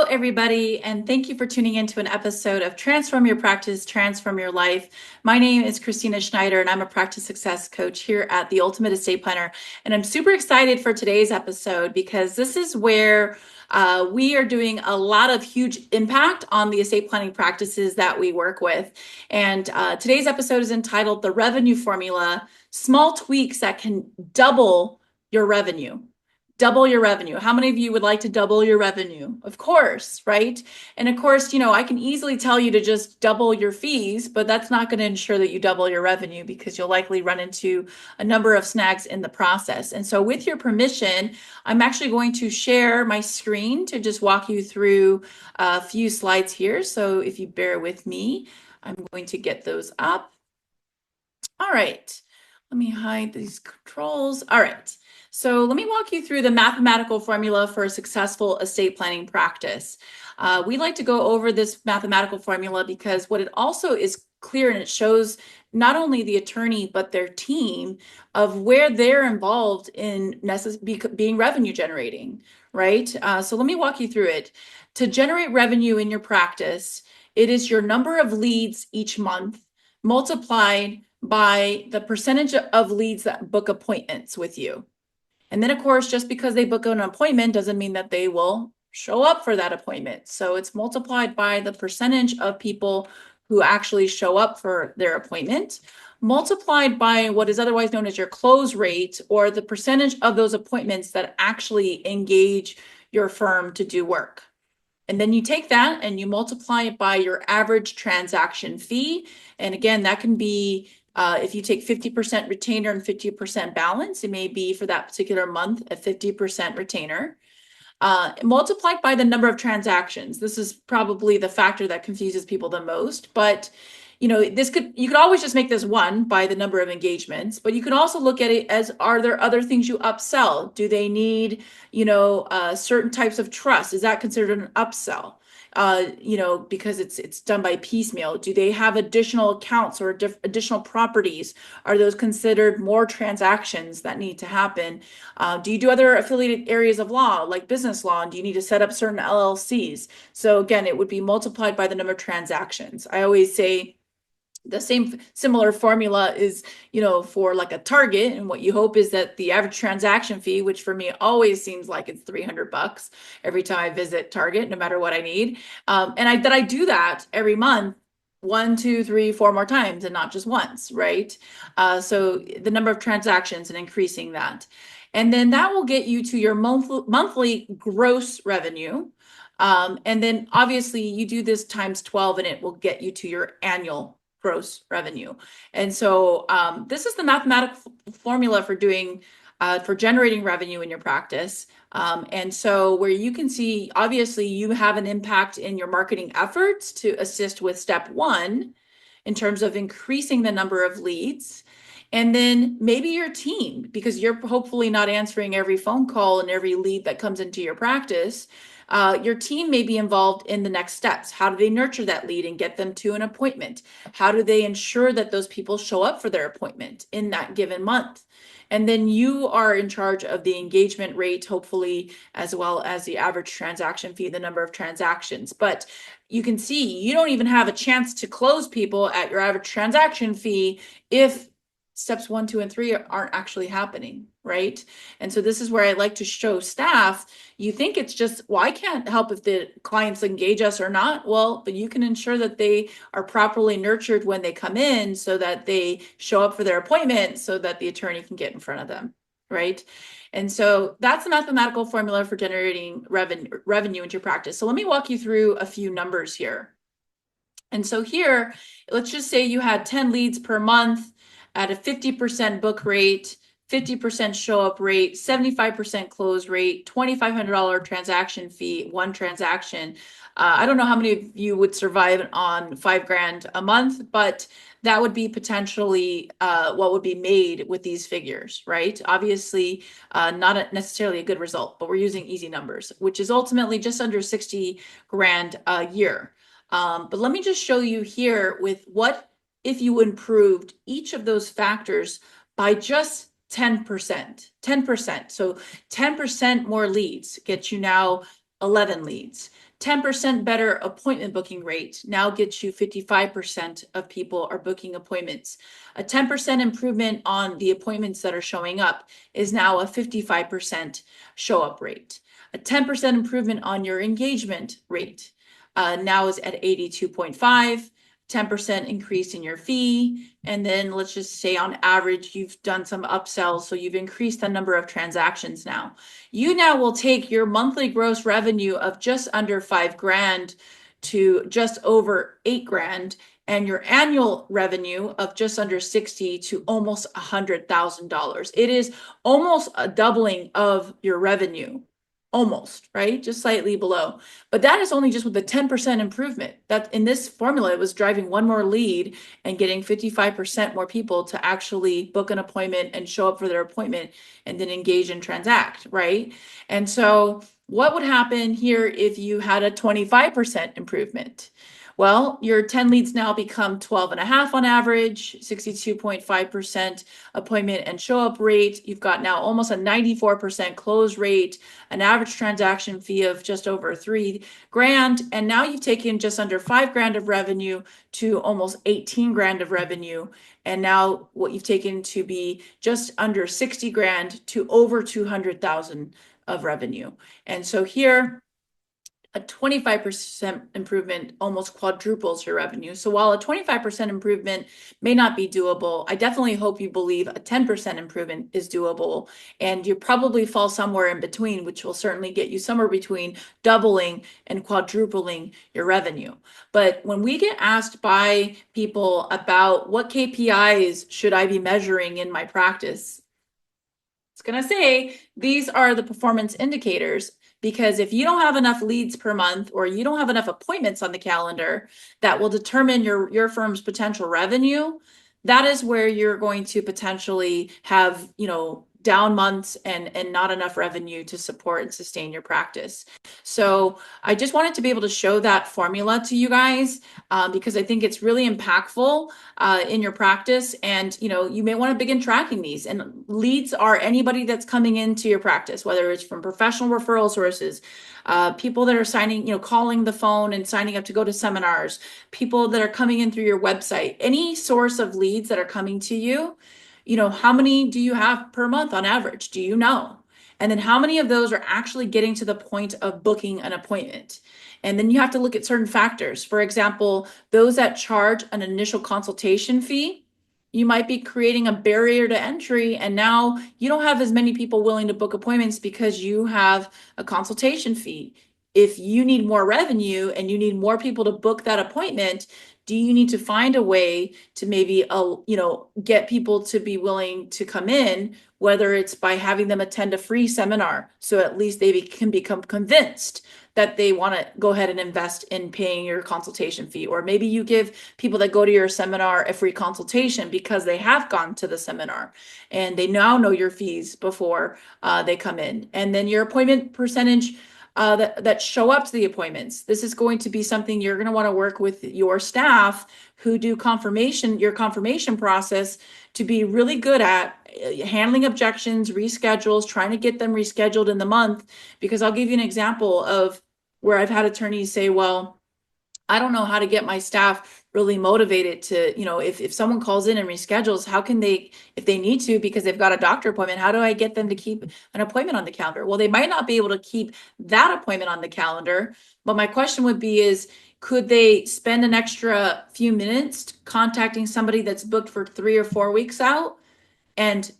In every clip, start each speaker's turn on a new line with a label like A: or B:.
A: everybody, and thank you for tuning in to an episode of Transform Your Practice, Transform Your Life. My name is Kristina Schneider, and I'm a practice success coach here at the Ultimate Estate Planner. And I'm super excited for today's episode because this is where we are doing a lot of huge impact on the estate planning practices that we work with. And today's episode is entitled The Revenue Formula, Small Tweaks That Can Double Your Revenue. Double your revenue. How many of you would like to double your revenue? Of course, right? And of course, I can easily tell you to just double your fees, but that's not going to ensure that you double your revenue because you'll likely run into a number of snags in the process. And so with your permission, I'm actually going to share my screen to just walk you through a few slides here. So if you bear with me, I'm going to get those up. All right. Let me hide these controls. All right. So let me walk you through the mathematical formula for a successful estate planning practice. We like to go over this mathematical formula because what it also is clear, and it shows not only the attorney but their team of where they're involved in being revenue generating, right? So let me walk you through it. To generate revenue in your practice, it is your number of leads each month multiplied by the percentage of leads that book appointments with you. And then, of course, just because they book an appointment doesn't mean that they will show up for that appointment. So it's multiplied by the percentage of people who actually show up for their appointment, multiplied by what is otherwise known as your close rate, or the percentage of those appointments that actually engage your firm to do work. And then you take that and you multiply it by your average transaction fee. And again, that can be if you take 50% retainer and 50% balance, it may be for that particular month a 50% retainer. Multiplied by the number of transactions. This is probably the factor that confuses people the most, but you could always just make this one by the number of engagements, but you can also look at it as, are there other things you upsell? Do they need, certain types of trust? Is that considered an upsell? Because it's done by piecemeal. Do they have additional accounts or additional properties? Are those considered more transactions that need to happen? Do you do other affiliated areas of law, like business law? And do you need to set up certain LLCs? So again, it would be multiplied by the number of transactions. I always say the similar formula is, for like a Target, and what you hope is that the average transaction fee, which for me always seems like it's $300 every time I visit Target, no matter what I need. And I do that every month, 1, 2, 3, 4 more times, and not just once, right? So the number of transactions and increasing that. And then that will get you to your monthly gross revenue. And then obviously you do this times 12 and it will get you to your annual gross revenue. And so this is the mathematical formula for generating revenue in your practice. And so where you can see, obviously you have an impact in your marketing efforts to assist with step 1 in terms of increasing the number of leads. And then maybe your team, because you're hopefully not answering every phone call and every lead that comes into your practice. Your team may be involved in the next steps. How do they nurture that lead and get them to an appointment? How do they ensure that those people show up for their appointment in that given month? And then you are in charge of the engagement rate, hopefully, as well as the average transaction fee, the number of transactions. But you can see you don't even have a chance to close people at your average transaction fee if steps 1, 2, and 3 aren't actually happening, right? And so this is where I like to show staff, you think it's just, well, I can't help if the clients engage us or not. Well, but you can ensure that they are properly nurtured when they come in so that they show up for their appointment so that the attorney can get in front of them, right? And so that's the mathematical formula for generating revenue into your practice. So let me walk you through a few numbers here. And so here, let's just say you had 10 leads per month at a 50% book rate, 50% show up rate, 75% close rate, $2,500 transaction fee, 1 transaction. I don't know how many of you would survive on $5,000 a month, but that would be potentially what would be made with these figures, right? Obviously, not necessarily a good result, but we're using easy numbers, which is ultimately just under $60,000 a year. But let me just show you here with what if you improved each of those factors by just 10%, 10%. So 10% more leads get you now 11 leads. 10% better appointment booking rate now gets you 55% of people are booking appointments. A 10% improvement on the appointments that are showing up is now a 55% show up rate. A 10% improvement on your engagement rate now is at 82.5. 10% increase in your fee. And then let's just say on average, you've done some upsells. So you've increased the number of transactions now. You now will take your monthly gross revenue of just under $5,000 to just over $8,000, and your annual revenue of just under 60 to almost $100,000. It is almost a doubling of your revenue. Almost, right? Just slightly below. But that is only just with a 10% improvement. That in this formula, it was driving one more lead and getting 55% more people to actually book an appointment and show up for their appointment and then engage and transact, right? And so what would happen here if you had a 25% improvement? Well, your 10 leads now become 12 and a half on average, 62.5% appointment and show up rate. You've got now almost a 94% close rate, an average transaction fee of just over $3,000. And now you've taken just under $5,000 of revenue to almost $18,000 of revenue. And now what you've taken to be just under $60,000 to over $200,000 of revenue. And so here, a 25% improvement almost quadruples your revenue. So while a 25% improvement may not be doable, I definitely hope you believe a 10% improvement is doable. And you probably fall somewhere in between, which will certainly get you somewhere between doubling and quadrupling your revenue. But when we get asked by people about what KPIs should I be measuring in my practice, it's going to say these are the performance indicators. Because if you don't have enough leads per month or you don't have enough appointments on the calendar that will determine your firm's potential revenue, that is where you're going to potentially have, down months and not enough revenue to support and sustain your practice. So I just wanted to be able to show that formula to you guys because I think it's really impactful in your practice. And, you may want to begin tracking these. And leads are anybody that's coming into your practice, whether it's from professional referral sources, people that are signing, calling the phone and signing up to go to seminars, people that are coming in through your website, any source of leads that are coming to you. How many do you have per month on average? Do you know? And then how many of those are actually getting to the point of booking an appointment? And then you have to look at certain factors. For example, those that charge an initial consultation fee, you might be creating a barrier to entry. And now you don't have as many people willing to book appointments because you have a consultation fee. If you need more revenue and you need more people to book that appointment, do you need to find a way to maybe, get people to be willing to come in, whether it's by having them attend a free seminar, so at least they can become convinced that they want to go ahead and invest in paying your consultation fee. Or maybe you give people that go to your seminar a free consultation because they have gone to the seminar and they now know your fees before they come in. And then your appointment percentage that show up to the appointments. This is going to be something you're going to want to work with your staff who do your confirmation process, to be really good at handling objections, reschedules, trying to get them rescheduled in the month. Because I'll give you an example of where I've had attorneys say, well, I don't know how to get my staff really motivated to, if someone calls in and reschedules, how can they, if they need to, because they've got a doctor appointment, how do I get them to keep an appointment on the calendar? Well, they might not be able to keep that appointment on the calendar, but my question would be could they spend an extra few minutes contacting somebody that's booked for 3 or 4 weeks out and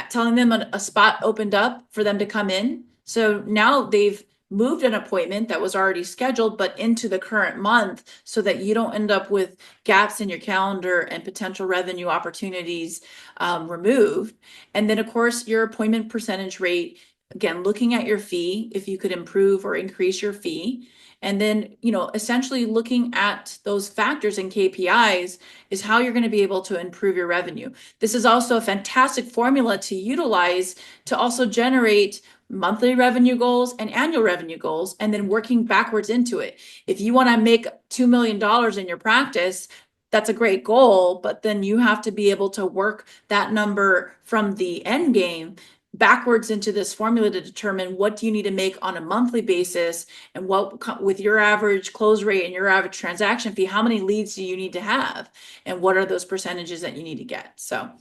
A: telling them a spot opened up for them to come in? So now they've moved an appointment that was already scheduled, but into the current month, so that you don't end up with gaps in your calendar and potential revenue opportunities removed. And then, of course, your appointment percentage rate, again, looking at your fee, if you could improve or increase your fee. And then, essentially looking at those factors and KPIs is how you're going to be able to improve your revenue. This is also a fantastic formula to utilize to also generate monthly revenue goals and annual revenue goals, and then working backwards into it. If you want to make $2 million in your practice, that's a great goal, but then you have to be able to work that number from the end game backwards into this formula to determine what do you need to make on a monthly basis, and what, with your average close rate and your average transaction fee, how many leads do you need to have, and what are those percentages that you need to get. So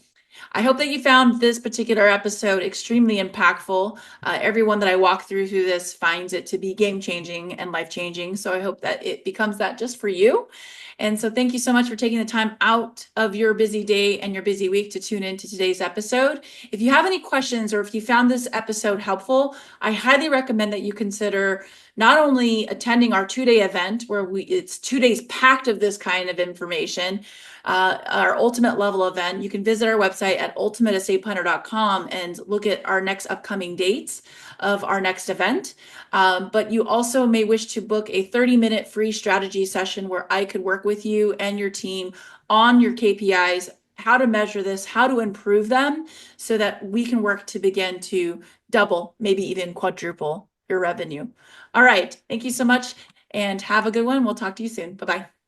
A: I hope that you found this particular episode extremely impactful. Everyone that I walk through this finds it to be game changing and life changing. So I hope that it becomes that just for you. And so thank you so much for taking the time out of your busy day and your busy week to tune into today's episode. If you have any questions, or if you found this episode helpful, I highly recommend that you consider not only attending our 2-day event, where it's 2 days packed of this kind of information, our ultimate level event. You can visit our website at ultimateestateplanner.com and look at our next upcoming dates of our next event. But you also may wish to book a 30-minute free strategy session where I could work with you and your team on your KPIs, how to measure this, how to improve them, so that we can work to begin to double, maybe even quadruple your revenue. All right. Thank you so much, and have a good one. We'll talk to you soon. Bye-bye.